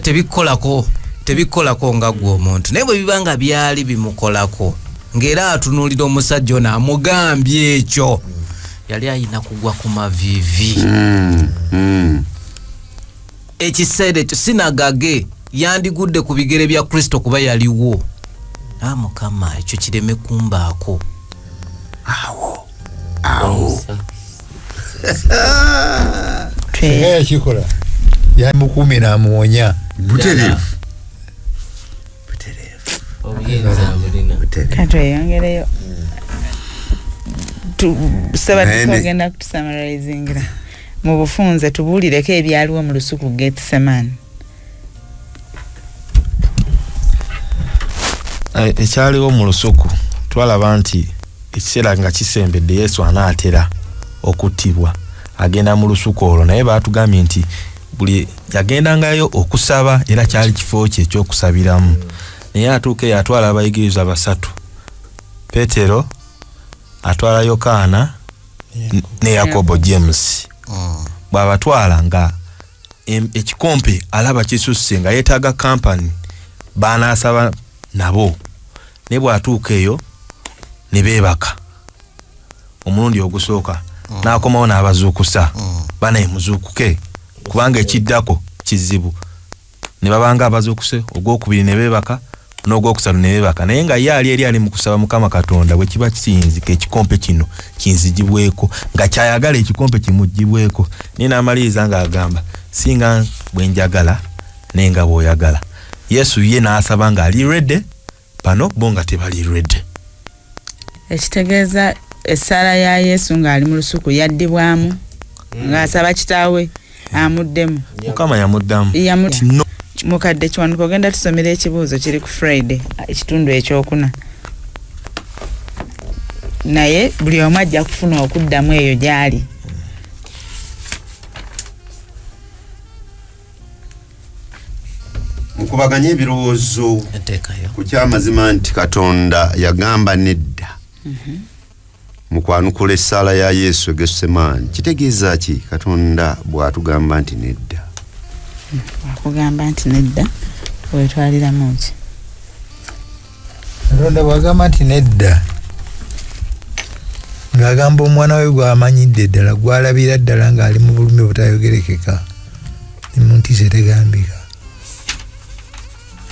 tebikolako nga gwe omuntu naye bwe biba nga byali bimukolako ng'era atunuulira omusajja ono amugambye ekyo yali ayina kugwa ku mavivi. Ekiseera ekyo sinagage yandigudde ku bigere bya Kristo kuba yaliwo. Mukama ekyo kireme kumbaako. Awo. Yakikola yamukumi n'amuwonya. Butereevu. Katweyongereyo tugenda kutusamarizingira mu bufunze tubuulireko ebyaliwo mu lusuku Getsemani. Ekyaliwo mu lusuku twalaba nti ekiseera nga kisembedde Yesu anaatera okuttibwa agenda mu lusuku olwo naye baatugambye nti buli yagendangayo okusaba era kyali kifo kye ekyokusabiramu naye atuuka yatwala abayigiriza 3 Petero atwala Yokaana ne Yakobo James bw'abatwala nga ekikompe alaba kisusse nga yeetaaga kampani baanaasaba nabo ne bw'atuuka eyo ne beebaka omulundi ogusooka n'akomawo n'abazuukusa banaye muzuukuke kubanga ekiddako kizibu ne babanga abazuukuse ogwokubiri ne beebaka n'ogwokusatu ne beebaka naye nga ye ali mu kusaba Mukama Katonda bwe kiba kiyinzika ekikompe kino kinzigibweko nga kyayagala ekikompe kimugibweko naye n'amaliriza nga agamba singa bwe njagala naye nga bw'oyagala. Yesu ye n'asaba nga ali redde bano bo nga tebali redde. Ekitegeeza essala ya Yesu ng'ali mu lusuku yaddibwamu ng'asaba kitaawe amuddemu. Mukama yamuddamu. No. Mukadde kiwanuka ogenda tusomera ekibuuzo kiri ku Friday ekitundu ekyokuna naye buli omu ajja kufuna okuddamu eyo gyali. Mukubaganya ebirowoozo ku kyamazima nti Katonda yagamba nedda mu kwanukula essaala ya Yesu e Getsemani kitegeeza ki Katonda bw'atugamba nti nedda? Akugamba nti nedda wetwaliramu ki? Katonda bw'agamba nti nedda ng'agamba omwana we gw'amanyidde ddala gw'alabira ddala ng'ali mu bulumi obutayogerekeka ne mu ntiisa etegambika.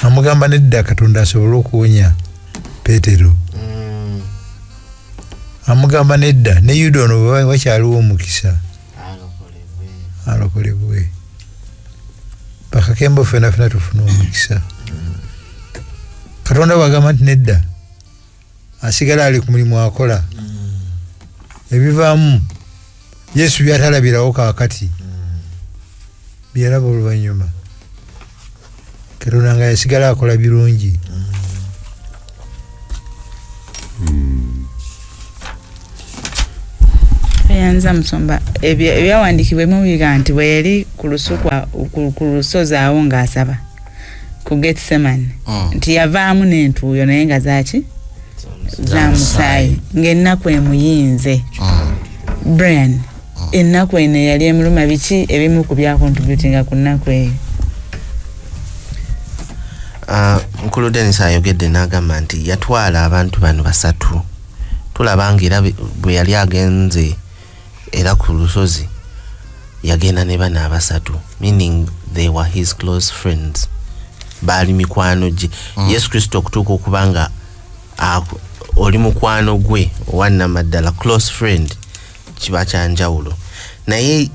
Amugamba nedda Katonda asobole okuwonya Petero. Amugamba nedda ne Yuda ono wakyaliwo omukisa alokolebwe. Bakakembo fena tufuna omukisa. Katonda bw'agamba nti nedda asigala ali ku mulimu akola. Ebivaamu Yesu byatalabirawo kaakati byalaba oluvannyuma Katonda nga yasigala akola birungi. Yanza Musomba ebyawandiikibwemu biga nti bwe yali ku lusozi awo ng'asaba ku Getsemane nti yavaamu n'entuuyo naye nga zaaki za musaayi ng'ennaku emuyinze. Brian, ennaku eno yali emuluma, biki ebimu ku byakontributinga ku nnaku eyo? Nkulu Dennis ayogedde n'agamba nti yatwala abantu bano basatu. Tulabanga era bwe yali agenze era ku lusozi yagenda ne bana abasatu, meaning they were his close friends. Baali mikwano gye. Yesu Kristo okutuuka okubanga oli mukwano gwe owannamaddala close friend kiba kyanjawulo. Naye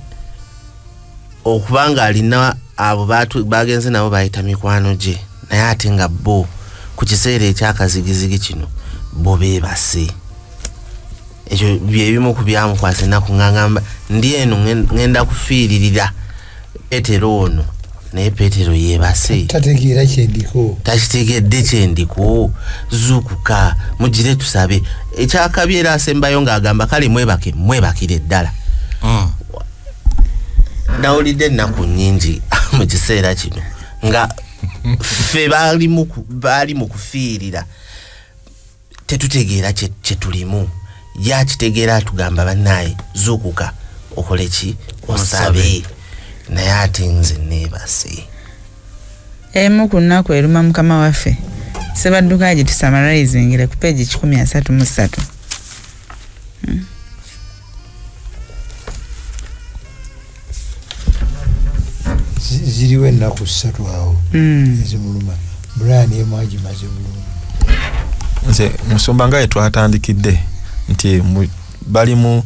okubanga alina abo bagenze nabo bayita mikwano gye, naye ate nga bo ku kiseera ekyakazigizigi kino bo beebase. Ekyo byebimu ku byamukwasa ennaku ng'agamba ndi eno ngenda kufiiririra Petero ono, naye Petero yeebase. Tategeera kyendiko. Takitegedde kyendiko. Zuukuka mugire tusabe. Ekyakabi era asembayo ng'agamba kale mwebakire ddala. Nawulidde ennaku nnyingi mu kiseera kino nga ffe baali mu kufiirira tetutegeera kye tulimu. Yakitegeera atugamba bannaye zuukuka okole ki osabe, naye ate nze neebase. Emu ku nnaku eruma Mukama waffe Ssebadduka gitusamaraizingire ku peegi 133. Ziriwo ennaku 3 awo ezimuluma. Brian yemwagimaze bulungi. Nze Musomba nga twatandikidde nti bali mu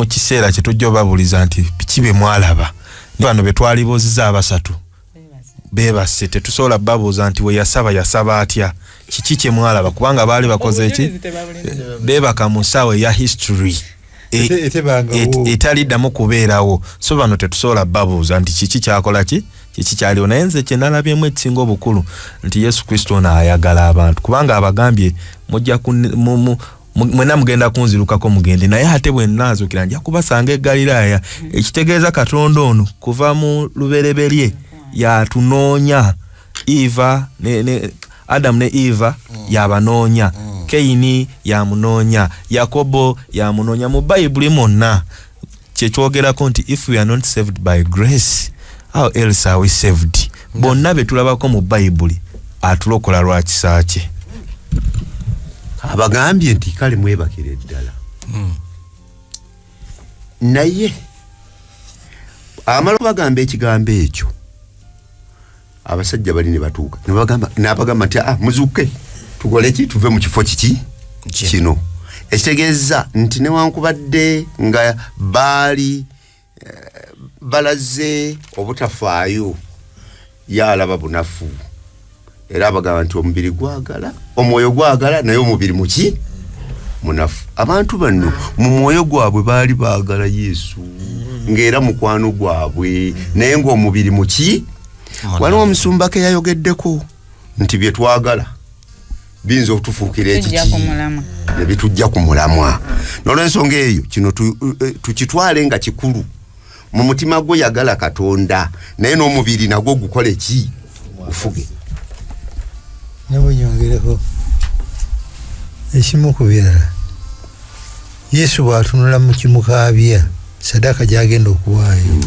kiseera kye tujja obabuliza nti biki bye mwalaba. Bano be twalibozizza abasatu beebase, tetusobola babuuza nti we yasaba atya, kiki kye mwalaba, kubanga baali bakoze eki beebaka mu ssaawa eya history etaliddamu kubeerawo. So bano tetusobola babuuza nti kiki kyakola kiki kyaliwo. Naye nze kye nalabyemu ekisinga obukulu nti Yesu Kristo ono ayagala abantu, kubanga abagambye mujja mwena mugenda kunzirukako mugende, naye ate bwe nnaazukira nja kubasanga e Galiraaya. Ekitegeeza Katonda ono kuva mu lubereberye yatunoonya. Adamu ne Eva yabanoonya, Kaini yamunoonya, Yakobo yamunoonya. Mu Bayibuli mwonna kyekyogerako nti if we are not saved by grace, how else are we saved? Bonna be tulabako mu Bayibuli atulokola lwa kisa kye. Abagambye nti kale mwebakire ddala. Naye amala bagamba ekigambo ekyo, abasajja bali ne batuuka n'abagamba nti muzuuke tugole ki tuve mu kifo kiki kino. Ekitegeeza nti newankubadde nga baali balaze obutafaayo, yalaba bunafu era abagamba nti omubiri gwagala, omwoyo gwagala, naye omubiri muki munafu. Abantu bano mu mwoyo gwabwe baali baagala Yesu ng'era mukwano gwabwe, naye ng'omubiri muki. Waliwo omusumba ke yayogeddeko nti bye twagala biyinza okutufuukira ekiki ne bitujja ku mulamwa. N'olw'ensonga eyo kino tukitwale nga kikulu. Mu mutima gwo yagala Katonda, naye n'omubiri nagwo gukole ki ufuge. Nabo nyongereko ekimu ku birala. Yesu bw'atunula mu kimukaabya sadaka gy'agenda okuwaayo,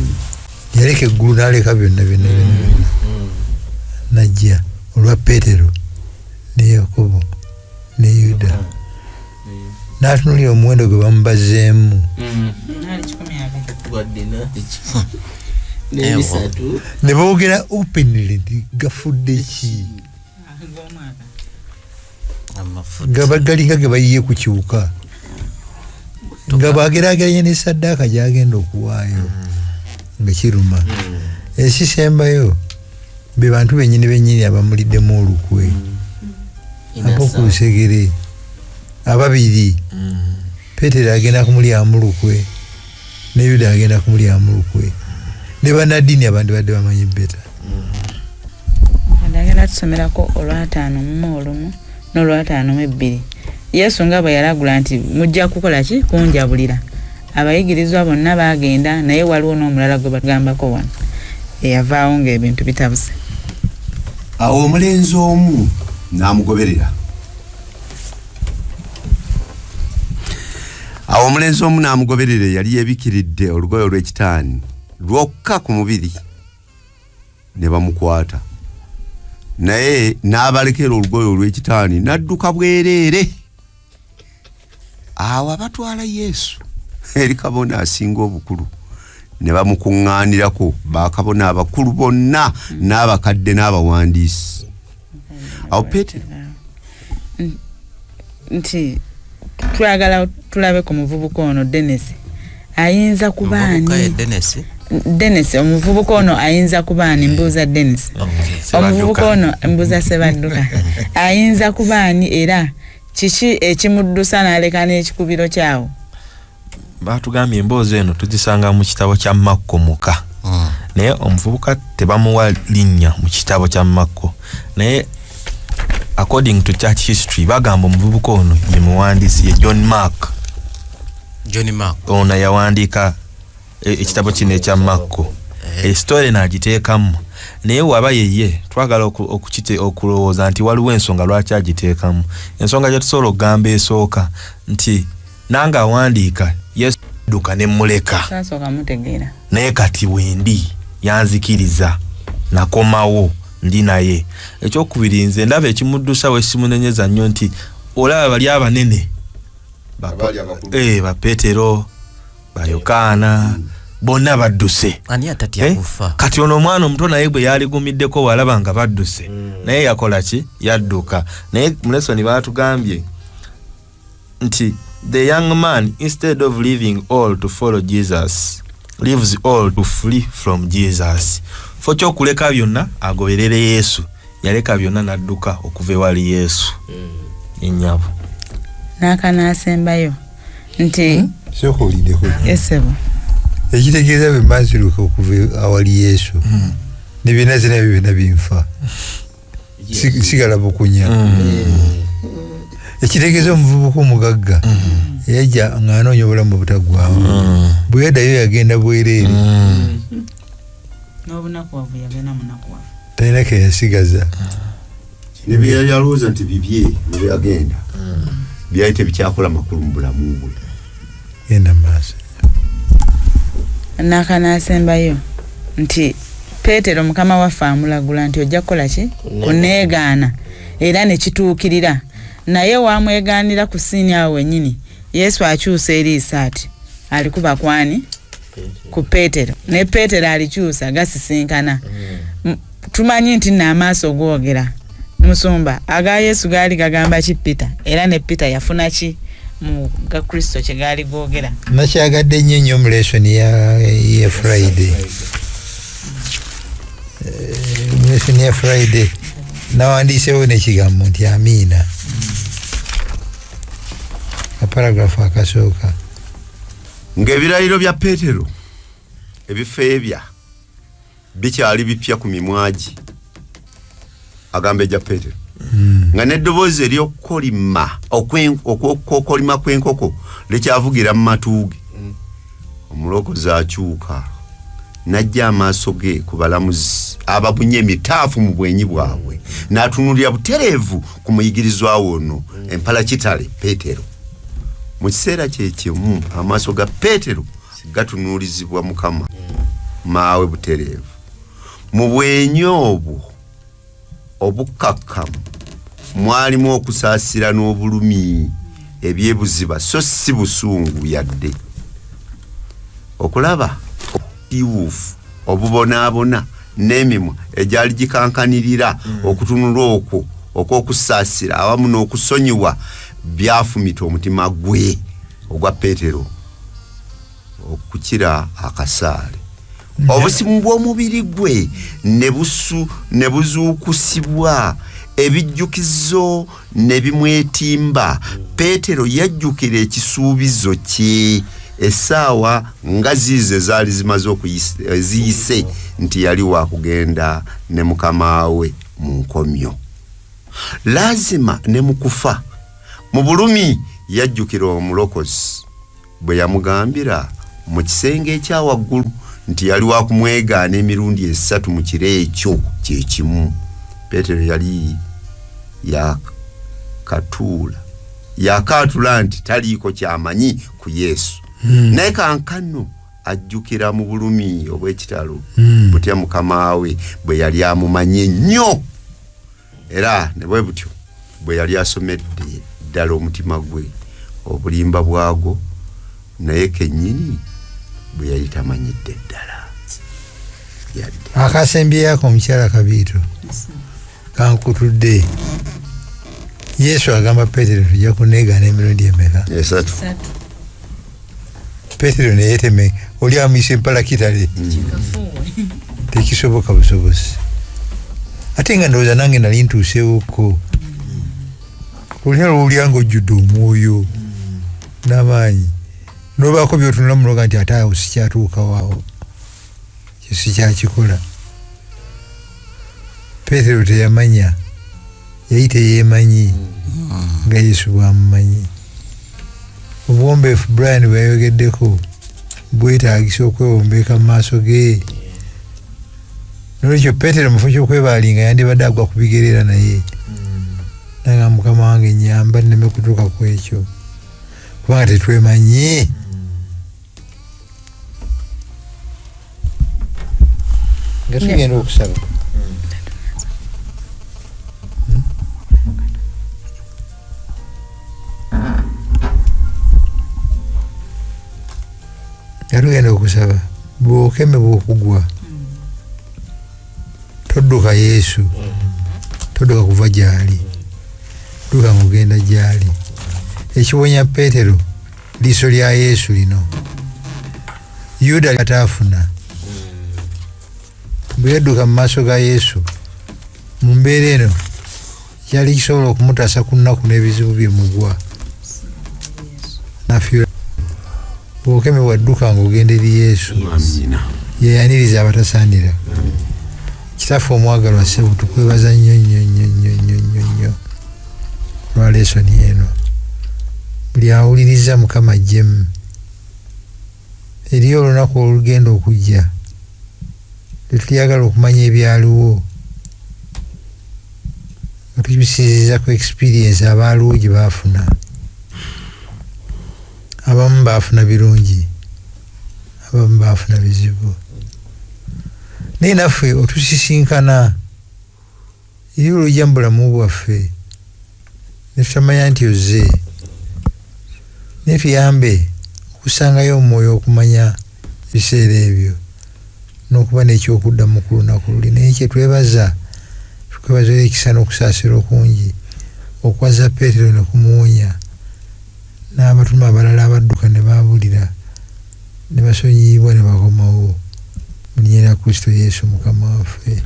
yaleka eggulu n'aleka byonna najja olwa Petero ne Yakobo ne Yuda, n'atunulira omuwendo gwe bamubazeemu ne boogera openly nti gafudde ki, nga bagalinga ge bayiye ku kiwuka, nga bageraageranye ne saddaaka gy'agenda okuwaayo nga kiruma. Ekisembayo be bantu bennyini abamuliddemu olukwe ab'oku lusegere ababiri. Petero agenda kumulyamu lukwe ne Yuda agenda kumulyamu lukwe. ne banadini abandi badde bamanyi beta. Ndagala tusomerako olwataano mu olumu n'olwataano mu ebbiri. Yesu nga bwe yalagula nti mujja kukola ki kunjabulira. Abayigirizwa bonna baagenda naye waliwo n'omulala gwe bagambako wano eyavaawo ng'ebintu bitabuse. Awo omulenzi omu n'amugoberera. Yali yeebikiridde olugoye olw'ekitaani lwokka ku mubiri ne bamukwata. Naye n'abalekera olugoye olw'ekitaani n'adduka bwereere. Awo abatwala Yesu eri kabona asinga obukulu ne bamukuŋŋaanirako bakabona abakulu bonna n'abakadde n'abawandiisi. Awo Peetero nti twagala tulabe ku muvubuka ono Dennis ayinza kubaani Dennis omuvubuka ono ayinza kubaani mbuuza Dennis omuvubuka ono mbuuza Sebadduka ayinza kubaani era kiki ekimuddusa n'aleka n'ekikubiro kyawo. Batugambye emboozi eno tugisanga mu kitabo kya Makko muka. Naye omuvubuka tebamuwa linnya mu kitabo kya Makko. Naye according to church history bagamba omuvubuka ono ye muwandiisi ye John Mark. Ono yawandiika ekitabo kino ekya Makko. Story n'agiteekamu. Naye waba yeye twagala okulowooza nti waliwo ensonga lwaki agiteekamu. Ensonga gye tusobola okugamba esooka nti nanga awandiika Yesu duka ne muleka. Sasooka mutegeera. Naye kati wendi yanzikiriza nakomawo ndi naye. Ekyokubiri nze ndaba ekimuddusa we simunenyeza nnyo nti olaba bali abanene ba Peetero ba Yokaana bonna badduse. Ani atatya kufa. Kati ono omwana omuto naye bwe yaligumiddeko walaba nga badduse. Naye yakola ki? Yadduka. Naye mu lesson baatugambye nti the young man, instead of leaving all to follow Jesus, leaves all to flee from Jesus. Focho kuleka byonna agoberere Yesu. Yaleka byonna nadduka okuva ewali Yesu. Ennyabo. N'akanaasembayo nti sokolideko. Esebo. Ekitegeeza bwe maaziruka okuva awali Yesu. Ne byonna binfa. Sigala bukunya. Ekitegeeza omuvubuka omugagga yajja ng'anoonya obulamu obutaggwaawo. Bwe yaddayo yagenda bwereere. N'obunakuwavu yagenda munakuwavu. Talina ke yasigaza. Ne bye yali alowooza nti bibye ne byagenda. Byali tebikyakola makulu mu bulamu bwe. Genda maaso. N'akanaasembayo nti Peetero mukama waffe amulagula nti ojja kukola ki? Kuneegaana era ne kituukirira. Naye wamwegaanira ku siini awo wennyini Yesu akyusa eriisa ati alikuba kwani? Ku Peetero. Ne Peetero alikyusa gasisinkana. Tumanyi nti n'amaaso googera. Musumba aga Yesu gaali gagamba ki Peter era ne Peter yafuna ki mu ga Kristo kye gaali googera. Nakyagadde nnyo mu lesson ya Friday. Lesson ya Friday nawandiisewo n'ekigambo nti amiina. Paragraph akasooka. Ng'ebirayiro bya Peetero ebifeebya bikyali bipya ku mimwagi. Agambe ja Peetero. Nga n'eddoboozi ery'okukolima okwokolima kw'enkoko likyavugira mu matuuge. Omulokozi akyuka n'ajja amaaso ge ku balamuzi ababunye emitaafu mu bwenyi bwabwe n'atunuulira butereevu ku muyigirizwa ono empala kitale Peetero. Mu kiseera kyekimu amaaso ga Peetero gatunuulizibwa Mukama maawe butereevu. Mu bwenyi obwo obukkakkamu mwalimu okusaasira n'obulumi ebyebuziba so si busungu yadde. Okulaba obuwuufu obubonaabona n'emimwa egyali gikankanirira okutunula okwo okw'okusaasira awamu n'okusonyiwa byafumita omutima gwe ogwa Peetero okukira akasaale. Obusimu bw'omubiri gwe ne buzuukusibwa ebijjukizo ne bimwetimba. Peetero yajjukira ekisuubizo kye essaawa nga zize zaali zimaze ziyise nti yali wa kugenda ne mukama we mu nkomyo. Lazima ne mukufa mu bulumi yajjukira omulokozi bwe yamugambira mu kisenge ekya waggulu nti yali wa kumwegaana emirundi 3 mu kiro ekyo kye kimu. Petero yali yakatula nti taliiko kyamanyi ku Yesu. Naye kankano ajjukira mu bulumi obw'ekitalo butya mukama we bwe yali amumanye nnyo, era ne bwe butyo bwe yali asomedde ddala omutima gwe obulimba bwago, naye kennyini bwe yali tamanyidde ddala. Akasembi yako omukyala Kabiito kankutudde. Yesu agamba Petero tujja kuneegaana emirundi emeka? 3. Petero ne yeeteme oli amuyise mpalakitale tekisoboka busobozi. Ate nga ndowooza nange nali ntuusewokko. Olulya nga ojjudde omwoyo n'amaanyi n'obaako by'otunula muloga nti ate awo sikyatuukawaawo, kyo sikyakikola. Petero teyamanya, yali teyeemanyi nga Yesu bwamumanyi. Obuwombeefu Brian bweyayogeddeko bwetaagisa okwewombeeka mu maaso ge. Nolwekyo Petero mu kifo ky'okwebaalinga yandibadde agwa ku bigerera naye nanga mukama wange nyamba nneme kutuuka ku ekyo kubanga tetwemanyi. Nga tugenda okusaba tugenda okusaba bw'okeme bw'okugwa todduka Yesu, todduka kuva gyali, dduka ng'ogenda gyali. Ekiwonya Petero liiso lya Yesu lino. Yuda ataafuna bwe yadduka mu maaso ga Yesu mu mbeera eno kyali kisobola okumutaasa ku nnaku n'ebizibu bye mugwa nafiira. Bw'okeme bwadduka ng'ogenda eri Yesu yeyaniriza abatasaanira. Kitaffe omwagalwa ssebo tukwebaza nnyo nnyo nnyo nnyo nnyo nnyo nnyo lwa lesoni eno. Buli awuliriza Mukama ajjemu. Eriyo olunaku olugenda okujja tetuyagala okumanya ebyaliwo nga tubisinziza ku experience abaaliwo gye baafuna. Abamu baafuna birungi, abamu baafuna bizibu. Naye naffe otusisinkana eriyo olujja mu bulamu bwaffe ne tutamanya nti ozze, naye tuyambe okusangayo omwoyo okumanya ebiseera ebyo n'okuba n'ekyokuddamu ku lunaku luli. Naye kyetwebaza tukwebaza ekisa n'okusaasira okungi okwaza Petero ne kumuwonya n'abatume abalala abadduka ne baabulira ne basonyiyibwa ne bakomawo mu linnya lya Kristo Yesu Mukama waffe.